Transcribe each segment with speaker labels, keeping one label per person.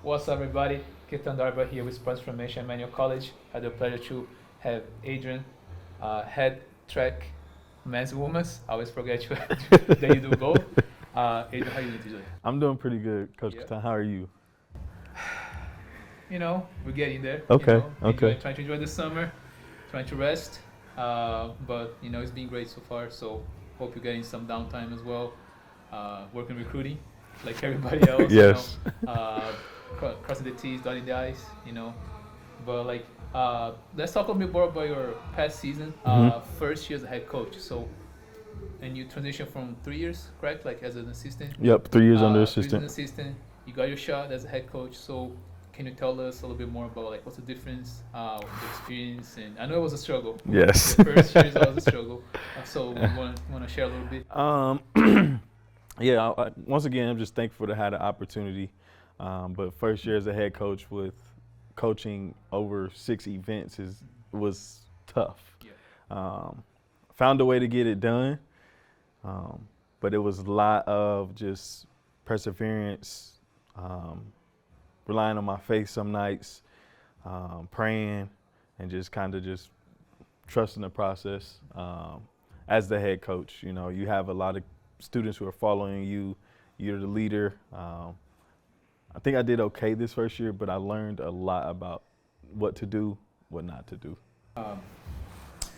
Speaker 1: What's up, everybody? Kethan Darbar here with Sports Formation Manual College. I had the pleasure to have Adrian, head track men's women's. I always forget you that you do both. Adrian, how are you doing today?
Speaker 2: I'm doing pretty good, Coach
Speaker 1: Yeah.
Speaker 2: Kethan. How are you?
Speaker 1: We're getting there.
Speaker 2: Okay, okay.
Speaker 1: Trying to enjoy the summer, trying to rest. But it's been great so far. So hope you're getting some downtime as well. Working recruiting, like everybody else.
Speaker 2: Yes.
Speaker 1: Crossing the T's, dotting the I's. But let's talk a little bit more about your past season. First year as a head coach. So, and you transitioned from 3 years, correct? Like as an assistant.
Speaker 2: Yep, 3 years under
Speaker 1: 3 years as an
Speaker 2: assistant.
Speaker 1: assistant. You got your shot as a head coach. So, can you tell us a little bit more about what's the difference, the experience? And I know it was a struggle.
Speaker 2: Yes.
Speaker 1: The first years was a struggle. So, we want to share a little bit.
Speaker 2: Yeah, once again, I'm just thankful to have the opportunity. But first year as a head coach with coaching over 6 events was tough.
Speaker 1: Yeah.
Speaker 2: Found a way to get it done, but it was a lot of just perseverance, relying on my faith some nights, praying, and just kind of just trusting the process. As the head coach, you have a lot of students who are following you. You're the leader. I think I did okay this first year, but I learned a lot about what to do, what not to do.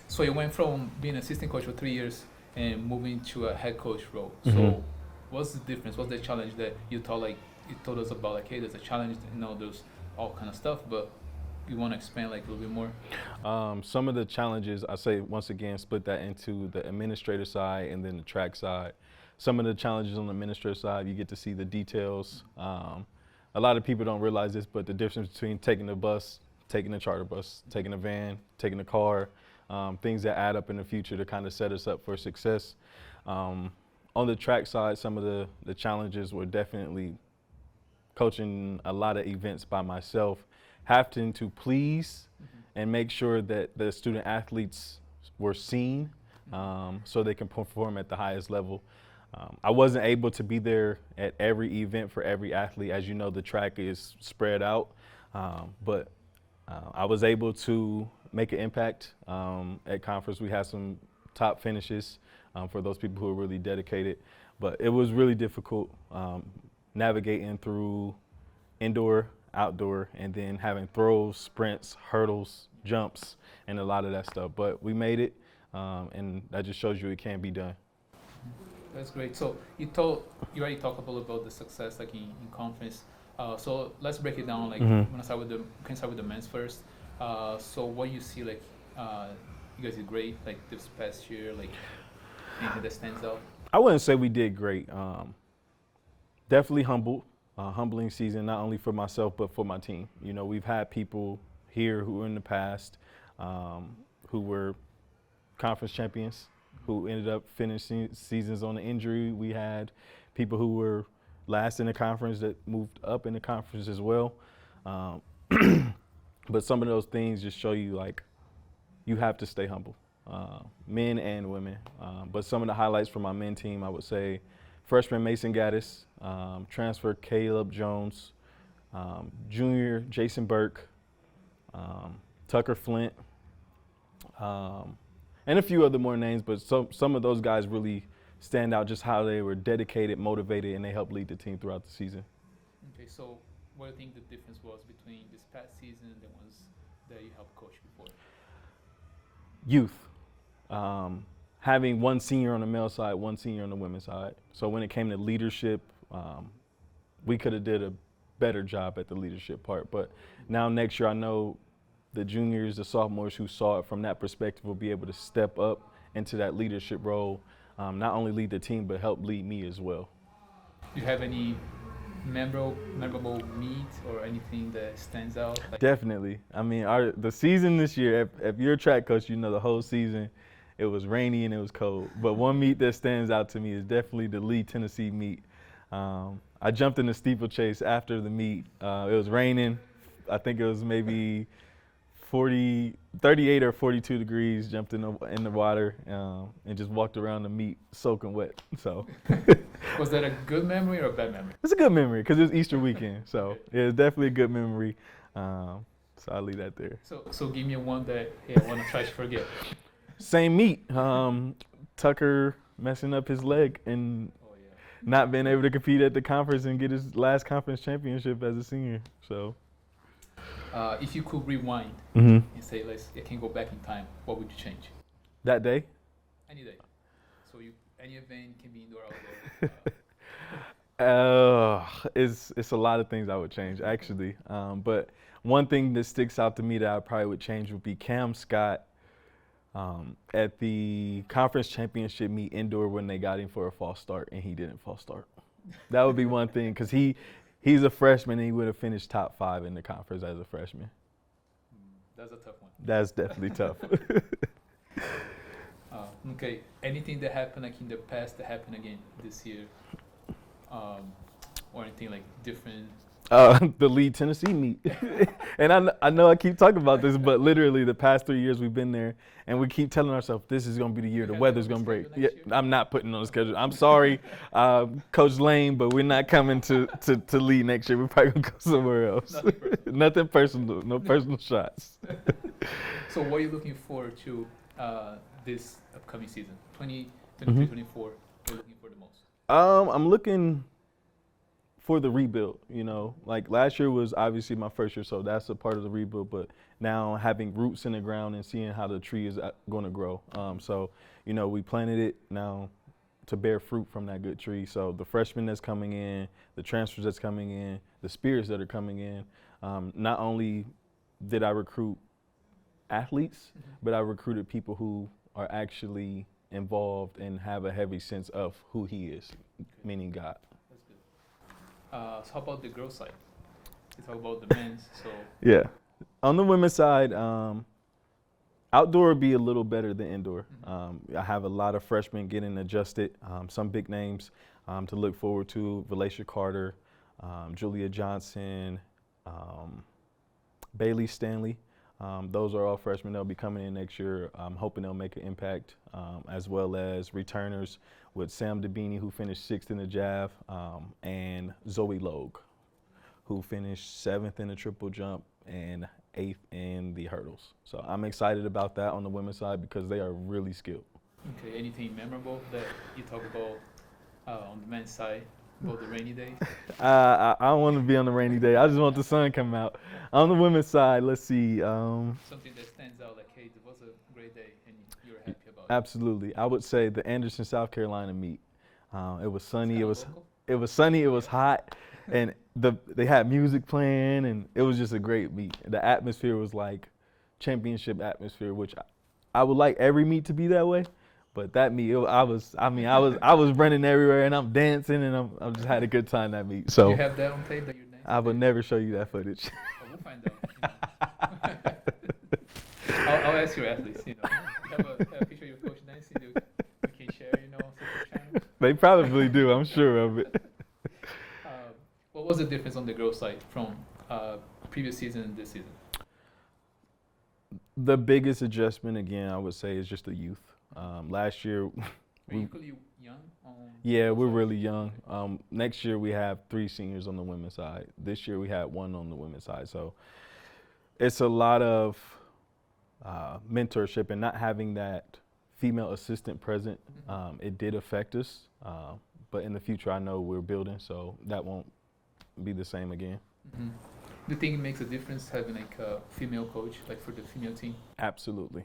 Speaker 1: So you went from being an assistant coach for 3 years and moving to a head coach role.
Speaker 2: Mhm.
Speaker 1: So what's the difference? What's the challenge that you told us about? Hey, there's a challenge. There's all kind of stuff, but you want to expand a little bit more.
Speaker 2: Some of the challenges, I say once again, split that into the administrative side and then the track side. Some of the challenges on the administrative side, you get to see the details. A lot of people don't realize this, but the difference between taking a bus, taking a charter bus, taking a van, taking a car, things that add up in the future to kind of set us up for success. On the track side, some of the challenges were definitely coaching a lot of events by myself, having to please and make sure that the student athletes were seen so they can perform at the highest level. I wasn't able to be there at every event for every athlete. As you know, the track is spread out, but I was able to make an impact at conference. We had some top finishes for those people who are really dedicated, but it was really difficult navigating through indoor, outdoor, and then having throws, sprints, hurdles, jumps, and a lot of that stuff. But we made it, and that just shows you it can be done.
Speaker 1: That's great. So you already talked a little about the success in conference. So let's break it down. I'm gonna start with we can start with the men's first. So what you see you guys did great this past year. Anything that stands out?
Speaker 2: I wouldn't say we did great. Definitely humbling season, not only for myself but for my team. We've had people here who in the past who were conference champions, who ended up finishing seasons on the injury. We had people who were last in the conference that moved up in the conference as well. But some of those things just show you you have to stay humble, men and women. But some of the highlights from my men team, I would say freshman Mason Gaddis, transfer Caleb Jones, junior Jason Burke, Tucker Flint, and a few other more names, but some of those guys really stand out just how they were dedicated, motivated, and they helped lead the team throughout the season.
Speaker 1: Okay, so what do you think the difference was between this past season and the ones that you helped coach before?
Speaker 2: Youth. Having one senior on the male side, one senior on the women's side. So when it came to leadership, we could have did a better job at the leadership part. But now next year, I know the juniors, the sophomores who saw it from that perspective will be able to step up into that leadership role, not only lead the team, but help lead me as well.
Speaker 1: Do you have any memorable meet or anything that stands out?
Speaker 2: Definitely. I mean, the season this year, if you're a track coach, the whole season, it was rainy and it was cold. But one meet that stands out to me is definitely the Lee, Tennessee meet. I jumped in the steeplechase after the meet. It was raining. I think it was maybe 38 or 42 degrees, jumped in the water, and just walked around the meet soaking wet. So
Speaker 1: Was that a good memory or a bad memory?
Speaker 2: it's a good memory because it was Easter weekend. So
Speaker 1: Okay.
Speaker 2: yeah, it's definitely a good memory. So I'll leave that there.
Speaker 1: So give me one that I want to try to forget.
Speaker 2: Same meet. Tucker messing up his leg and
Speaker 1: Oh yeah.
Speaker 2: not being able to compete at the conference and get his last conference championship as a senior. So
Speaker 1: If you could rewind
Speaker 2: mhm.
Speaker 1: and say, I can go back in time, what would you change?
Speaker 2: That day,
Speaker 1: Any day. So any event can be indoor, outdoor.
Speaker 2: it's a lot of things I would change actually. But one thing that sticks out to me that I probably would change would be Cam Scott at the conference championship meet indoor when they got him for a false start and he didn't false start. That would be one thing because he's a freshman and he would have finished top 5 in the conference as a freshman.
Speaker 1: That's a tough one.
Speaker 2: That's definitely tough.
Speaker 1: Okay. Anything that happened like in the past that happened again this year, or anything like different?
Speaker 2: The Lead Tennessee meet. And I know I keep talking about this, but literally the past 3 years we've been there and we keep telling ourselves this is going to be the year the weather's going to break. Yeah, I'm not putting on the schedule. I'm sorry, Coach Lane, but we're not coming to Lead next year. We're probably going to go somewhere else. Nothing personal. No personal shots.
Speaker 1: So what are you looking forward to this upcoming season, 2023-24? What are you looking for the most?
Speaker 2: I'm looking for the rebuild, like last year was obviously my first year, so that's a part of the rebuild, but now having roots in the ground and seeing how the tree is going to grow. So, we planted it now to bear fruit from that good tree. So the freshmen that's coming in, the transfers that's coming in, the spirits that are coming in, not only did I recruit athletes, but I recruited people who are actually involved and have a heavy sense of who he is, meaning God.
Speaker 1: So how about the girls' side? You talk about the men's, so.
Speaker 2: Yeah. On the women's side, outdoor would be a little better than indoor. I have a lot of freshmen getting adjusted, some big names to look forward to, Valacia Carter, Julia Johnson, Bailey Stanley. Those are all freshmen. They'll be coming in next year. I'm hoping they'll make an impact, as well as returners with Sam Dabini, who finished 6th in the JAV, and Zoe Logue, who finished 7th in the triple jump and 8th in the hurdles. So I'm excited about that on the women's side because they are really skilled.
Speaker 1: Okay, anything memorable that you talk about on the men's side? About the rainy day?
Speaker 2: I don't want to be on the rainy day. I just want the sun come out. On the women's side, let's see.
Speaker 1: Something that stands out like, hey, it was a great day and you were happy about it.
Speaker 2: Absolutely. I would say the Anderson, South Carolina meet. It was sunny. It was sunny. It was hot, and they had music playing, and it was just a great meet. The atmosphere was like championship atmosphere, which I would like every meet to be that way. But that meet, I was running everywhere and I'm dancing and I just had a good time that meet. So
Speaker 1: you have that on tape that you're dancing?
Speaker 2: I would never show you that footage.
Speaker 1: Oh, we'll find out. I'll ask your athletes. You have a picture of your coach dancing. You can share, on social channels.
Speaker 2: They probably do. I'm sure of it.
Speaker 1: What was the difference on the girls' side from previous season and this season?
Speaker 2: The biggest adjustment, again, I would say, is just the youth. Last year,
Speaker 1: Are you equally young?
Speaker 2: yeah, we're really young. Next year we have 3 seniors on the women's side. This year we had 1 on the women's side. So it's a lot of mentorship and not having that female assistant present. It did affect us, but in the future I know we're building, so that won't be the same again.
Speaker 1: Do you think it makes a difference having like a female coach, like for the female team?
Speaker 2: Absolutely,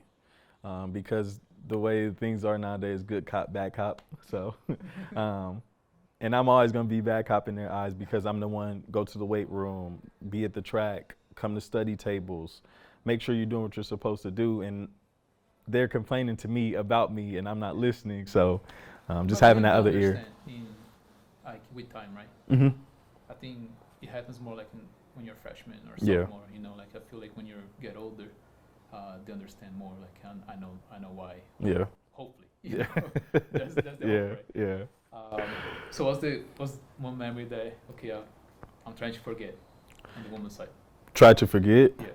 Speaker 2: because the way things are nowadays, good cop, bad cop. So, and I'm always going to be bad cop in their eyes because I'm the one, go to the weight room, be at the track, come to study tables, make sure you're doing what you're supposed to do. And they're complaining to me about me and I'm not listening. So just having that other ear.
Speaker 1: Like with time, right?
Speaker 2: Mm-hmm.
Speaker 1: I think it happens more like when you're a freshman or sophomore, like I feel like when you get older, they understand more. Like I know why.
Speaker 2: Yeah.
Speaker 1: Hopefully.
Speaker 2: Yeah.
Speaker 1: That's the hope, right?
Speaker 2: Yeah.
Speaker 1: So what's one memory that I'm trying to forget on the women's side?
Speaker 2: Try to forget.
Speaker 1: Yeah.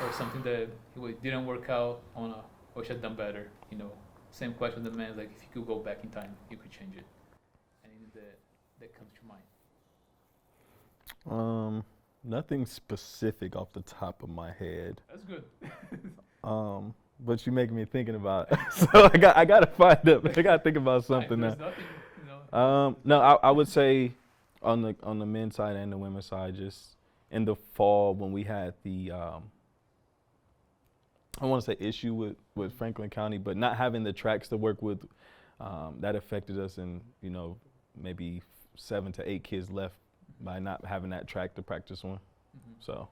Speaker 1: or something that didn't work out on a, or should have done better? You know, same question to the man, like if you could go back in time, you could change it. Anything that comes to mind?
Speaker 2: Nothing specific off the top of my head.
Speaker 1: That's good.
Speaker 2: But you make me thinking about it. So I gotta find up. I gotta think about something now.
Speaker 1: Nothing, you know.
Speaker 2: No, I would say on the men's side and the women's side, just in the fall when we had the I want to say issue with Franklin County, but not having the tracks to work with, that affected us, and maybe 7 to 8 kids left by not having that track to practice on. So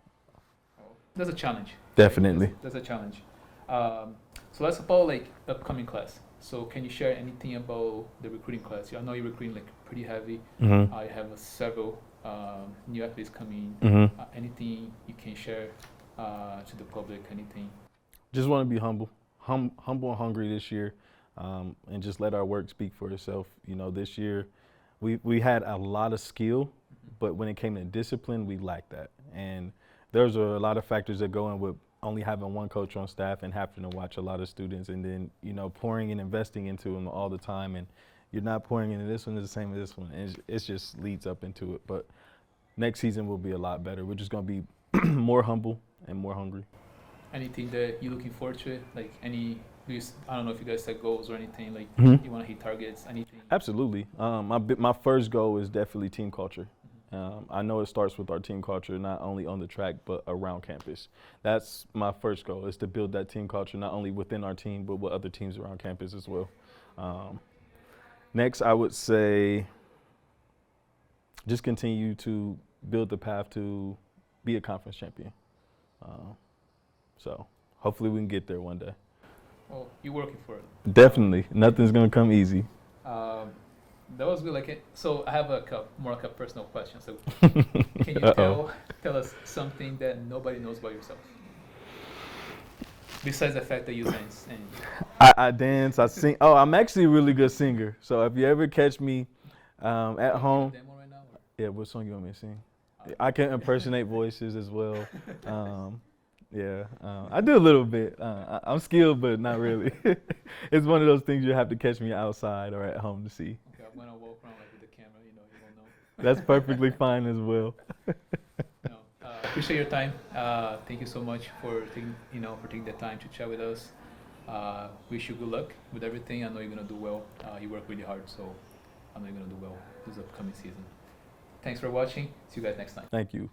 Speaker 1: that's a challenge.
Speaker 2: Definitely.
Speaker 1: That's a challenge. So let's about like upcoming class. So can you share anything about the recruiting class? I know you're recruiting like pretty heavy. I have several new athletes coming. Anything you can share to the public? Anything?
Speaker 2: Just want to be humble and hungry this year, and just let our work speak for itself. This year we had a lot of skill, but when it came to discipline, we lacked that. And there's a lot of factors that go in with only having one coach on staff and having to watch a lot of students, and then pouring and investing into them all the time, and you're not pouring into this one the same as this one, and it just leads up into it. But next season will be a lot better. We're just going to be more humble and more hungry.
Speaker 1: Anything that you're looking forward to? Like I don't know if you guys set goals or anything, like you want to hit targets, anything?
Speaker 2: Absolutely. My first goal is definitely team culture. I know it starts with our team culture, not only on the track, but around campus. That's my first goal, is to build that team culture, not only within our team, but with other teams around campus as well. Next, I would say just continue to build the path to be a conference champion. So hopefully we can get there one day.
Speaker 1: Well, you're working for it.
Speaker 2: Definitely. Nothing's going to come easy.
Speaker 1: That was good. So I have more personal question. So can you tell us something that nobody knows about yourself? Besides the fact that you dance.
Speaker 2: I dance, I sing. Oh, I'm actually a really good singer. So if you ever catch me at home.
Speaker 1: Demo right now,
Speaker 2: yeah, what song you want me to sing? I can impersonate voices as well. I do a little bit. I'm skilled, but not really. It's one of those things you have to catch me outside or at home to see.
Speaker 1: Okay, I'm gonna walk around with the camera. You won't know.
Speaker 2: That's perfectly fine as well.
Speaker 1: Appreciate your time. Thank you so much for taking the time to chat with us. Wish you good luck with everything. I know you're gonna do well. You work really hard, so I know you're gonna do well this upcoming season. Thanks for watching. See you guys next time.
Speaker 2: Thank you.